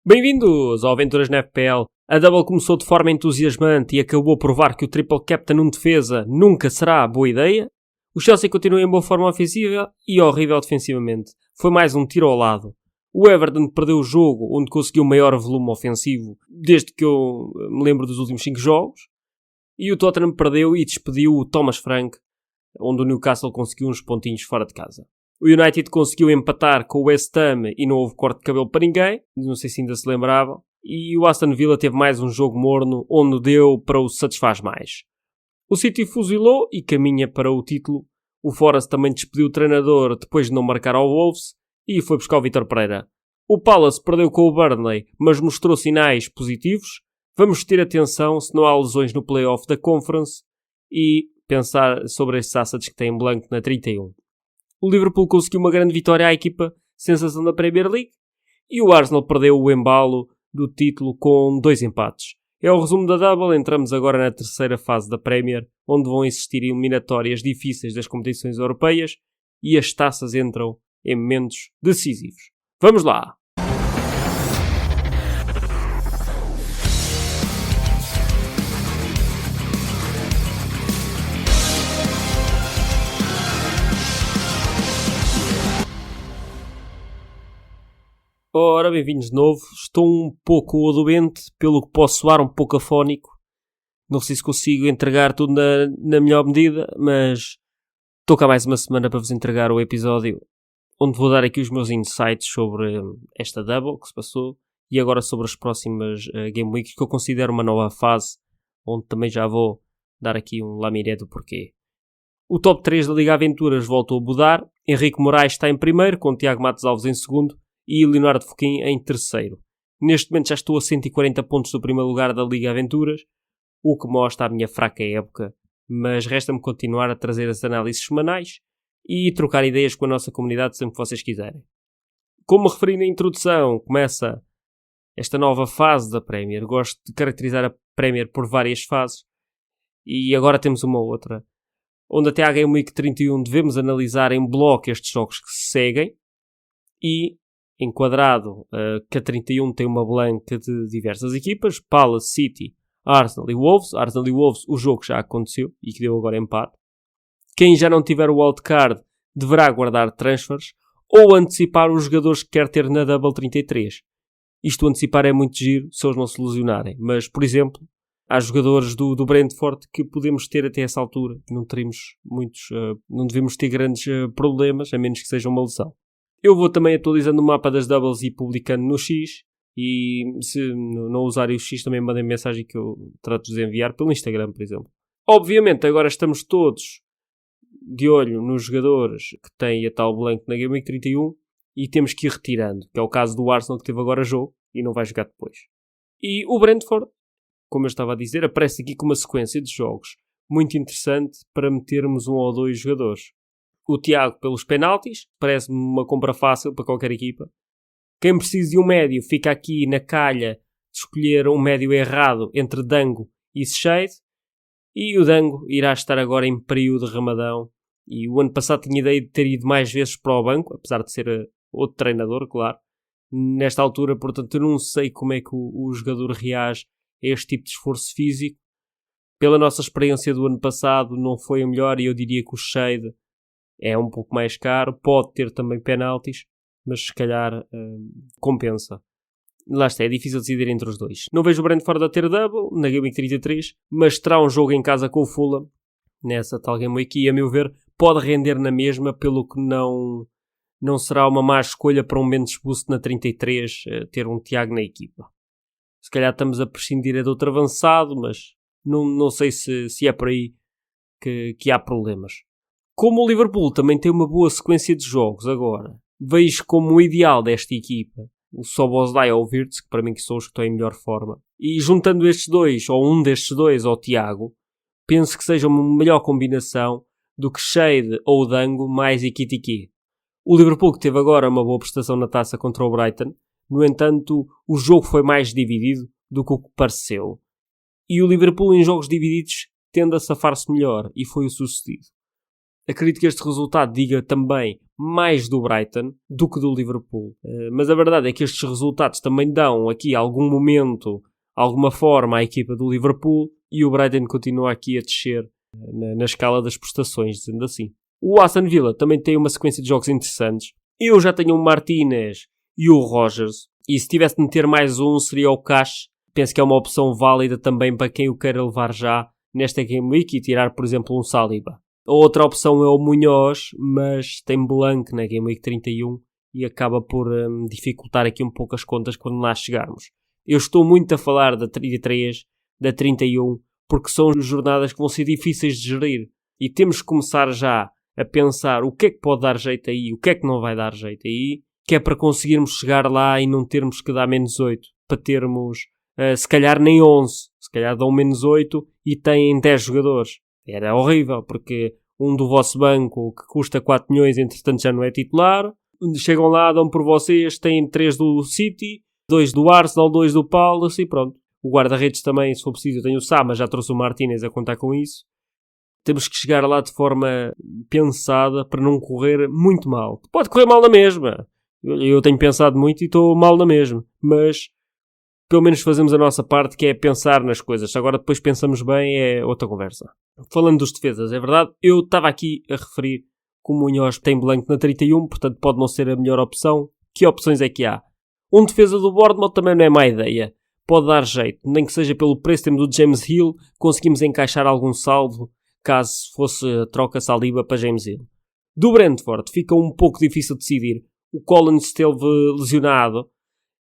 Bem-vindos ao Aventuras na FPL. A Double começou de forma entusiasmante e acabou a provar que o Triple Captain num defesa nunca será boa ideia. O Chelsea continua em boa forma ofensiva e horrível defensivamente. Foi mais um tiro ao lado. O Everton perdeu o jogo onde conseguiu maior volume ofensivo desde que eu me lembro dos últimos 5 jogos. E o Tottenham perdeu e despediu o Thomas Frank, onde o Newcastle conseguiu uns pontinhos fora de casa. O United conseguiu empatar com o West Ham e não houve corte de cabelo para ninguém. Não sei se ainda se lembravam. E o Aston Villa teve mais um jogo morno onde deu para o satisfaz mais. O City fuzilou e caminha para o título. O Forest também despediu o treinador depois de não marcar ao Wolves e foi buscar o Vítor Pereira. O Palace perdeu com o Burnley, mas mostrou sinais positivos. Vamos ter atenção se não há lesões no play-off da Conference e pensar sobre estes assets que têm blanco na 31. O Liverpool conseguiu uma grande vitória à equipa sensação da Premier League e o Arsenal perdeu o embalo do título com 2 empates. É o resumo da Double. Entramos agora na terceira fase da Premier, onde vão existir eliminatórias difíceis das competições europeias e as taças entram em momentos decisivos. Vamos lá! Ora, bem-vindos de novo. Estou um pouco doente, pelo que posso soar um pouco afónico. Não sei se consigo entregar tudo na melhor medida, mas estou cá mais uma semana para vos entregar o episódio onde vou dar aqui os meus insights sobre esta double que se passou e agora sobre as próximas Game Weeks, que eu considero uma nova fase, onde também já vou dar aqui um lamiré do porquê. O top 3 da Liga Aventuras voltou a mudar. Henrique Moraes está em primeiro, com Tiago Matos Alves em segundo e Leonardo Foquim em terceiro. Neste momento já estou a 140 pontos do primeiro lugar da Liga Aventuras, o que mostra a minha fraca época, mas resta-me continuar a trazer as análises semanais e trocar ideias com a nossa comunidade sempre que vocês quiserem. Como referi na introdução, começa esta nova fase da Premier. Gosto de caracterizar a Premier por várias fases e agora temos uma outra, onde até à Game Week 31 devemos analisar em bloco estes jogos que se seguem e enquadrado que a 31 tem uma blanca de diversas equipas, Palace, City, Arsenal e Wolves. Arsenal e Wolves, o jogo já aconteceu e que deu agora empate. Quem já não tiver o wildcard deverá guardar transfers ou antecipar os jogadores que quer ter na Double 33. Isto antecipar é muito giro se eles não se lesionarem, mas, por exemplo, há jogadores do Brentford que podemos ter até essa altura. Não teremos muitos, não devemos ter grandes problemas, a menos que seja uma lesão. Eu vou também atualizando o mapa das doubles e publicando no X. E se não usarem o X também mandem mensagem que eu trato de enviar pelo Instagram, por exemplo. Obviamente agora estamos todos de olho nos jogadores que têm a tal blanco na Game Week 31 e temos que ir retirando. Que é o caso do Arsenal que teve agora jogo e não vai jogar depois. E o Brentford, como eu estava a dizer, aparece aqui com uma sequência de jogos muito interessante para metermos 1 ou 2 jogadores. O Tiago pelos penaltis, parece-me uma compra fácil para qualquer equipa. Quem precisa de um médio fica aqui na calha de escolher um médio errado entre Dango e Shade. E o Dango irá estar agora em período de Ramadão. E o ano passado tinha ideia de ter ido mais vezes para o banco, apesar de ser outro treinador, claro. Nesta altura, portanto, eu não sei como é que o jogador reage a este tipo de esforço físico. Pela nossa experiência do ano passado, não foi a melhor e eu diria que o Shade é um pouco mais caro, pode ter também penaltis, mas se calhar compensa. Lá está, é difícil decidir entre os dois. Não vejo o Brentford a ter double na Game Week 33, mas terá um jogo em casa com o Fulham, nessa tal Game Week, e a meu ver pode render na mesma, pelo que não será uma má escolha para um Mendes Boost na 33 ter um Tiago na equipa. Se calhar estamos a prescindir de outro avançado, mas não sei se é por aí que há problemas. Como o Liverpool também tem uma boa sequência de jogos agora, vejo como o ideal desta equipa o Szoboszlai ou o Wirtz, que para mim que são os que estão em melhor forma. E juntando estes dois, ou um destes dois, ao Tiago, penso que seja uma melhor combinação do que Shade ou Dango mais Ekitike. O Liverpool que teve agora uma boa prestação na taça contra o Brighton, no entanto, o jogo foi mais dividido do que o que pareceu. E o Liverpool em jogos divididos tende a safar-se melhor, e foi o sucedido. Acredito que este resultado diga também mais do Brighton do que do Liverpool. Mas a verdade é que estes resultados também dão aqui algum momento, alguma forma à equipa do Liverpool, e o Brighton continua aqui a descer na escala das prestações, dizendo assim. O Aston Villa também tem uma sequência de jogos interessantes. Eu já tenho o Martínez e o Rogers, e se tivesse de meter mais um seria o Cash. Penso que é uma opção válida também para quem o queira levar já nesta Game Week e tirar, por exemplo, um Saliba. A outra opção é o Munhoz, mas tem Blanc na Game Week 31 e acaba por dificultar aqui um pouco as contas quando lá chegarmos. Eu estou muito a falar da 33, da 31, porque são jornadas que vão ser difíceis de gerir e temos que começar já a pensar o que é que pode dar jeito aí, o que é que não vai dar jeito aí, que é para conseguirmos chegar lá e não termos que dar menos 8, para termos, se calhar nem 11, se calhar dão menos 8 e têm 10 jogadores. Era horrível, porque um do vosso banco que custa 4 milhões, entretanto já não é titular. Chegam lá, dão por vocês, têm 3 do City, 2 do Arsenal, 2 do Palace e pronto. O guarda-redes também, se for preciso, eu tenho o Sá, mas já trouxe o Martínez a contar com isso. Temos que chegar lá de forma pensada para não correr muito mal. Pode correr mal na mesma. Eu tenho pensado muito e estou mal na mesma, mas pelo menos fazemos a nossa parte, que é pensar nas coisas. Agora depois pensamos bem, é outra conversa. Falando dos defesas, é verdade, eu estava aqui a referir que o Munhoz tem Blanc na 31, portanto pode não ser a melhor opção. Que opções é que há? Um defesa do Bournemouth também não é má ideia. Pode dar jeito, nem que seja pelo preço. Temos o James Hill, conseguimos encaixar algum saldo, caso fosse troca Saliba para James Hill. Do Brentford fica um pouco difícil de decidir. O Collins esteve lesionado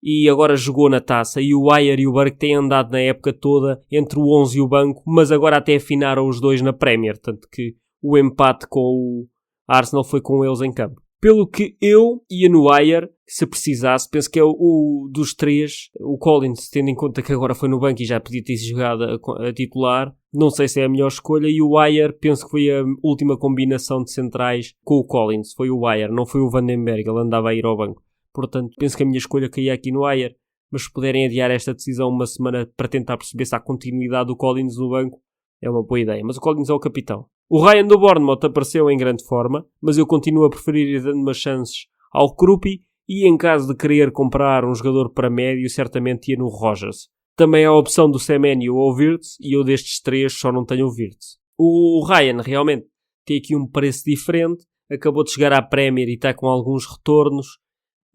e agora jogou na taça, e o Ayer e o Burke têm andado na época toda entre o 11 e o banco, mas agora até afinaram os dois na Premier, tanto que o empate com o Arsenal foi com eles em campo. Pelo que eu ia no Ayer, se precisasse, penso que é o dos três, o Collins, tendo em conta que agora foi no banco e já podia ter jogado a titular, não sei se é a melhor escolha, e o Ayer penso que foi a última combinação de centrais com o Collins, foi o Ayer, não foi o Vandenberg, ele andava a ir ao banco. Portanto, penso que a minha escolha caía aqui no Ayer, mas se puderem adiar esta decisão uma semana para tentar perceber se há continuidade do Collins no banco, é uma boa ideia. Mas o Collins é o capitão. O Ryan do Bournemouth apareceu em grande forma, mas eu continuo a preferir ir dando umas chances ao Krupi, e em caso de querer comprar um jogador para médio, certamente ia no Rogers. Também há a opção do Semenyo ou o Wirtz, e eu destes três só não tenho o Wirtz. O Ryan realmente tem aqui um preço diferente, acabou de chegar à Premier e está com alguns retornos,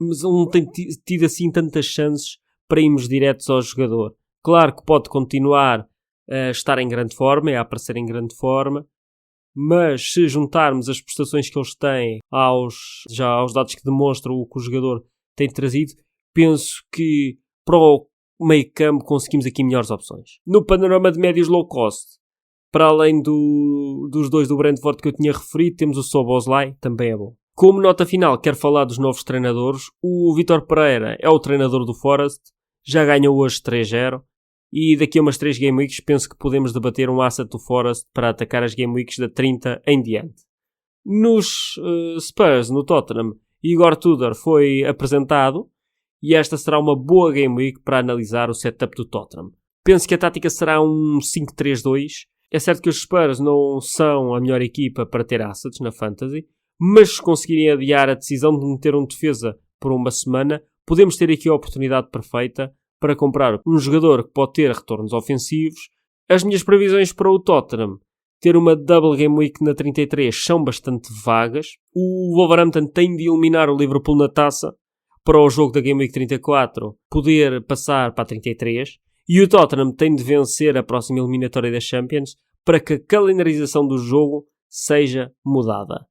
mas ele não tem tido assim tantas chances para irmos diretos ao jogador. Claro que pode continuar a estar em grande forma, a aparecer em grande forma, mas se juntarmos as prestações que eles têm aos dados que demonstram o que o jogador tem trazido, penso que para o meio campo conseguimos aqui melhores opções. No panorama de médios low cost, para além dos dois do Brentford que eu tinha referido, temos o Szoboszlai, também é bom. Como nota final, quero falar dos novos treinadores. O Vítor Pereira é o treinador do Forest, já ganhou hoje 3-0, e daqui a umas 3 Game Weeks penso que podemos debater um asset do Forest para atacar as Game Weeks da 30 em diante. Nos Spurs, no Tottenham, Igor Tudor foi apresentado, e esta será uma boa Game Week para analisar o setup do Tottenham. Penso que a tática será um 5-3-2. É certo que os Spurs não são a melhor equipa para ter assets na Fantasy, mas se conseguirem adiar a decisão de meter um defesa por uma semana, podemos ter aqui a oportunidade perfeita para comprar um jogador que pode ter retornos ofensivos. As minhas previsões para o Tottenham ter uma double game week na 33 são bastante vagas. O Wolverhampton tem de eliminar o Liverpool na taça para o jogo da game week 34 poder passar para a 33, e o Tottenham tem de vencer a próxima eliminatória da Champions para que a calendarização do jogo seja mudada.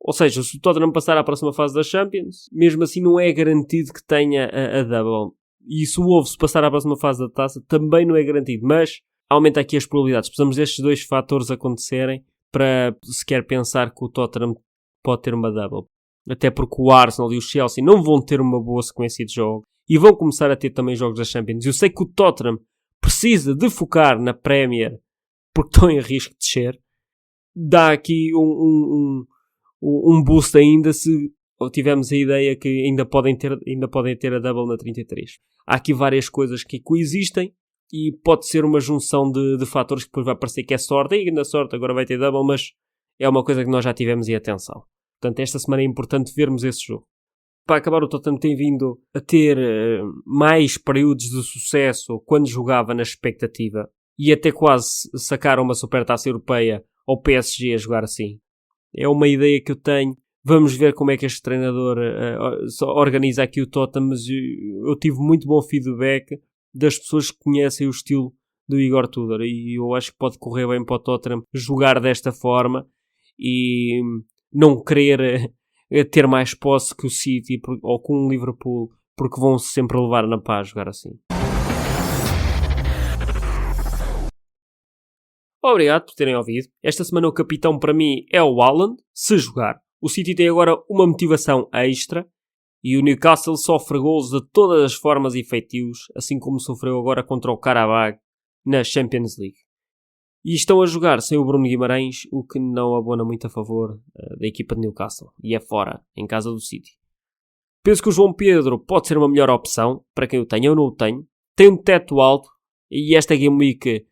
Ou seja, se o Tottenham passar à próxima fase da Champions, mesmo assim não é garantido que tenha a double. E se o Wolves passar à próxima fase da taça, também não é garantido. Mas aumenta aqui as probabilidades. Precisamos destes dois fatores acontecerem para sequer pensar que o Tottenham pode ter uma double. Até porque o Arsenal e o Chelsea não vão ter uma boa sequência de jogos e vão começar a ter também jogos da Champions. Eu sei que o Tottenham precisa de focar na Premier porque estão em risco de descer. Dá aqui um boost ainda se tivermos a ideia que ainda podem ter a double na 33. Há aqui várias coisas que coexistem e pode ser uma junção de fatores que depois vai parecer que é sorte. E na sorte agora vai ter double, mas é uma coisa que nós já tivemos em atenção. Portanto, esta semana é importante vermos esse jogo. Para acabar, o Tottenham tem vindo a ter mais períodos de sucesso quando jogava na expectativa e até quase sacaram uma supertaça europeia ao PSG a jogar assim. É uma ideia que eu tenho. Vamos ver como é que este treinador organiza aqui o Tottenham, mas eu tive muito bom feedback das pessoas que conhecem o estilo do Igor Tudor e eu acho que pode correr bem para o Tottenham jogar desta forma e não querer ter mais posse que o City ou com o Liverpool, porque vão -se sempre levar na paz jogar assim. Obrigado por terem ouvido. Esta semana o capitão para mim é o Haaland, se jogar. O City tem agora uma motivação extra e o Newcastle sofre golos de todas as formas e feitios, assim como sofreu agora contra o Qarabag na Champions League. E estão a jogar sem o Bruno Guimarães, o que não abona muito a favor da equipa de Newcastle. E é fora, em casa do City. Penso que o João Pedro pode ser uma melhor opção, para quem o tenha ou não o tenho. Tem um teto alto, e esta Game Week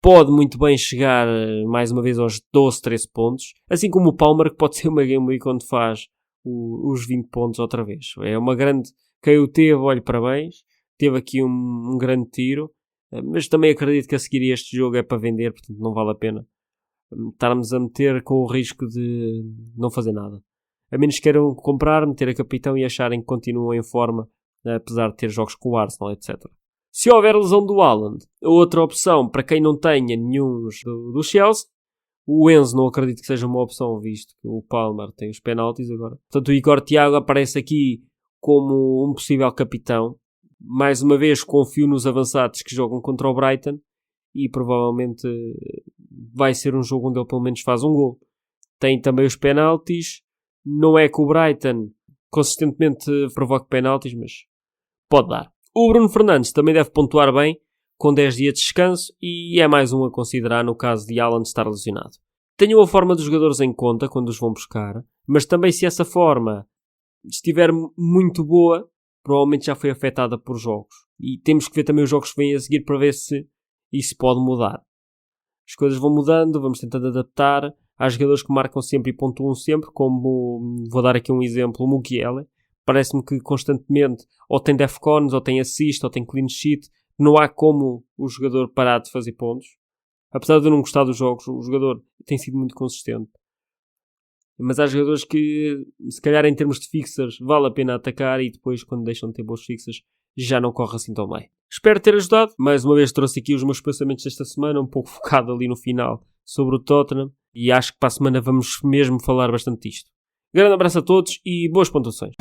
pode muito bem chegar mais uma vez aos 12, 13 pontos. Assim como o Palmer, que pode ser uma Game Week onde faz os 20 pontos outra vez. É uma grande... Quem o teve, olhe, parabéns. Teve aqui um grande tiro. Mas também acredito que a seguir este jogo é para vender, portanto não vale a pena estarmos a meter com o risco de não fazer nada. A menos que queiram comprar, meter a capitão e acharem que continuam em forma, apesar de ter jogos com o Arsenal, etc. Se houver lesão do Haaland, outra opção para quem não tenha nenhum do Chelsea, o Enzo não acredito que seja uma opção, visto que o Palmer tem os penaltis agora. Portanto, o Igor Thiago aparece aqui como um possível capitão. Mais uma vez confio nos avançados que jogam contra o Brighton e provavelmente vai ser um jogo onde ele pelo menos faz um gol. Tem também os penaltis. Não é que o Brighton consistentemente provoque penaltis, mas pode dar. O Bruno Fernandes também deve pontuar bem com 10 dias de descanso e é mais um a considerar no caso de Haaland estar lesionado. Tenham a forma dos jogadores em conta quando os vão buscar, mas também se essa forma estiver muito boa, provavelmente já foi afetada por jogos. E temos que ver também os jogos que vêm a seguir para ver se isso pode mudar. As coisas vão mudando, vamos tentando adaptar. Há jogadores que marcam sempre e pontuam sempre, como vou dar aqui um exemplo, o Mukiele. Parece-me que constantemente ou tem defcons, ou tem assist, ou tem clean sheet. Não há como o jogador parar de fazer pontos. Apesar de eu não gostar dos jogos, o jogador tem sido muito consistente. Mas há jogadores que, se calhar em termos de fixers, vale a pena atacar e depois, quando deixam de ter bons fixers, já não corre assim tão bem. Espero ter ajudado. Mais uma vez trouxe aqui os meus pensamentos desta semana, um pouco focado ali no final sobre o Tottenham. E acho que para a semana vamos mesmo falar bastante disto. Grande abraço a todos e boas pontuações.